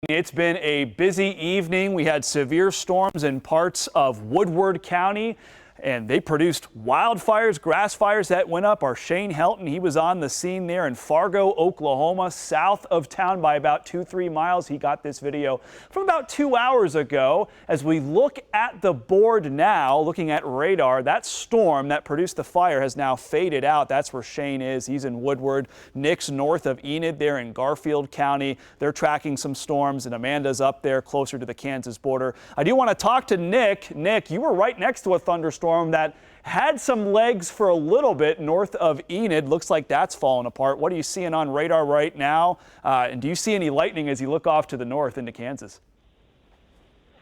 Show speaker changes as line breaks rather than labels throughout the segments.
It's been a busy evening. We had severe storms in parts of Woodward County, and they produced wildfires, grass fires that went up. Our Shane Helton, he was on the scene there in Fargo, Oklahoma, south of town by about 2-3 miles. He got this video from about 2 hours ago. As we look at the board now, looking at radar, that storm that produced the fire has now faded out. That's where Shane is. He's in Woodward. Nick's north of Enid there in Garfield County. They're tracking some storms, and Amanda's up there closer to the Kansas border. I do want to talk to Nick. Nick, you were right next to a thunderstorm that had some legs for a little bit north of Enid. Looks like that's fallen apart. What are you seeing on radar right now? And do you see any lightning as you look off to the north into Kansas?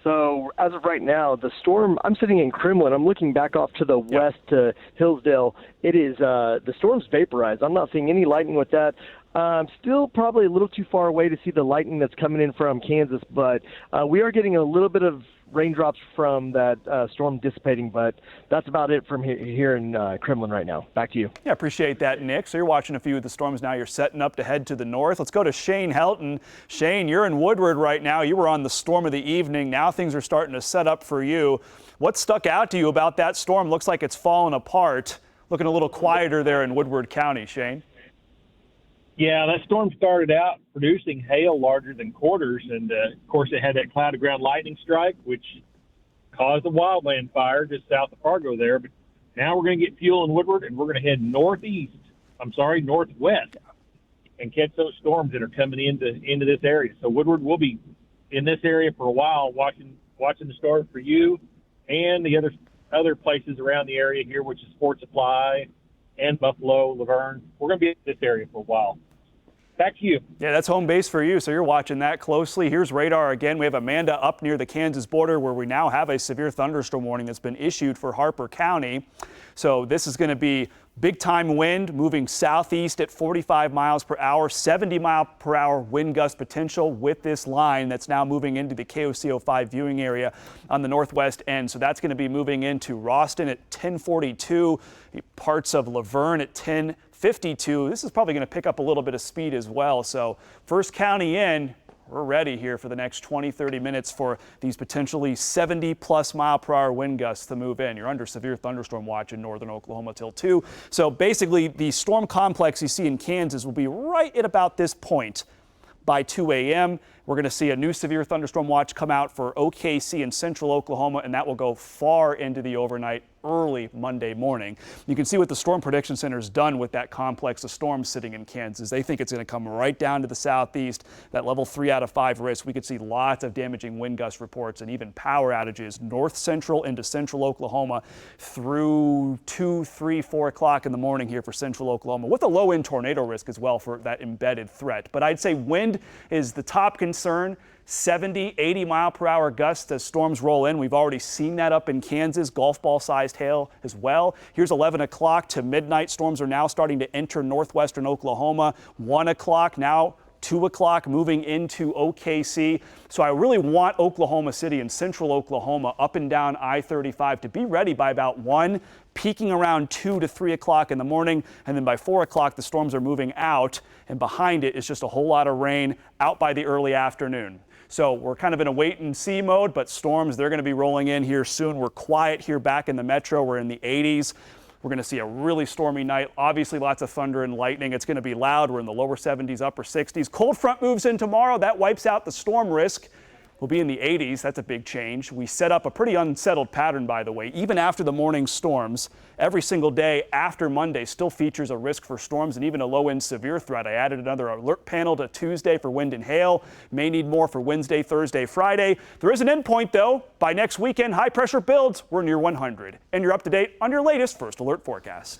So as of right now, the storm, I'm sitting in Kremlin. I'm looking back off to the west to Hillsdale. It is, the storm's vaporized. I'm not seeing any lightning with that. Still probably a little too far away to see the lightning that's coming in from Kansas, but we are getting a little bit of raindrops from that storm dissipating, but that's about it from here in Kremlin right now. Back to you.
Yeah, appreciate that, Nick. So you're watching a few of the storms now. You're setting up to head to the north. Let's go to Shane Helton. Shane, you're in Woodward right now. You were on the storm of the evening. Now things are starting to set up for you. What stuck out to you about that storm? Looks like it's fallen apart. Looking a little quieter there in Woodward County, Shane.
Yeah, that storm started out producing hail larger than quarters, and of course it had that cloud to ground lightning strike, which caused a wildland fire just south of Fargo there. But now we're going to get fuel in Woodward, and we're going to head northwest, and catch those storms that are coming into this area. So Woodward will be in this area for a while, watching the storm for you and the other places around the area here, which is Fort Supply and Buffalo, Laverne. We're going to be in this area for a while. Back to you.
Yeah, that's home base for you, so you're watching that closely. Here's radar again. We have Amanda up near the Kansas border where we now have a severe thunderstorm warning that's been issued for Harper County. So this is going to be big time wind moving southeast at 45 miles per hour, 70 mile per hour wind gust potential with this line that's now moving into the KOCO5 viewing area on the northwest end. So that's going to be moving into Ralston at 1042, parts of Laverne at 1052. This is probably going to pick up a little bit of speed as well. So first county in, we're ready here for the next 20-30 minutes for these potentially 70+ mile per hour wind gusts to move in. You're under severe thunderstorm watch in northern Oklahoma till 2. So basically the storm complex you see in Kansas will be right at about this point by 2 a.m. We're going to see a new severe thunderstorm watch come out for OKC in central Oklahoma, and that will go far into the overnight, early Monday morning. You can see what the Storm Prediction Center has done with that complex of storms sitting in Kansas. They think it's going to come right down to the southeast. That level 3 out of 5 risk. We could see lots of damaging wind gust reports and even power outages north central into central Oklahoma through 2, 3, 4 o'clock in the morning here for central Oklahoma, with a low end tornado risk as well for that embedded threat. But I'd say wind is the top concern. 70, 80 mile per hour gusts as storms roll in. We've already seen that up in Kansas, golf ball sized hail as well. Here's 11 o'clock to midnight. Storms are now starting to enter northwestern Oklahoma. 1 o'clock, now 2 o'clock, moving into OKC. So I really want Oklahoma City and central Oklahoma up and down I-35 to be ready by about 1, peaking around 2 to 3 o'clock in the morning. And then by 4 o'clock, the storms are moving out. And behind it is just a whole lot of rain out by the early afternoon. So we're kind of in a wait and see mode, but storms, they're going to be rolling in here soon. We're quiet here back in the metro. We're in the 80s. We're going to see a really stormy night. Obviously, lots of thunder and lightning. It's going to be loud. We're in the lower 70s, upper 60s. Cold front moves in tomorrow. That wipes out the storm risk. We'll be in the 80s. That's a big change. We set up a pretty unsettled pattern, by the way. Even after the morning storms, every single day after Monday still features a risk for storms and even a low-end severe threat. I added another alert panel to Tuesday for wind and hail. May need more for Wednesday, Thursday, Friday. There is an endpoint, though. By next weekend, high pressure builds. We're near 100. And you're up to date on your latest First Alert forecast.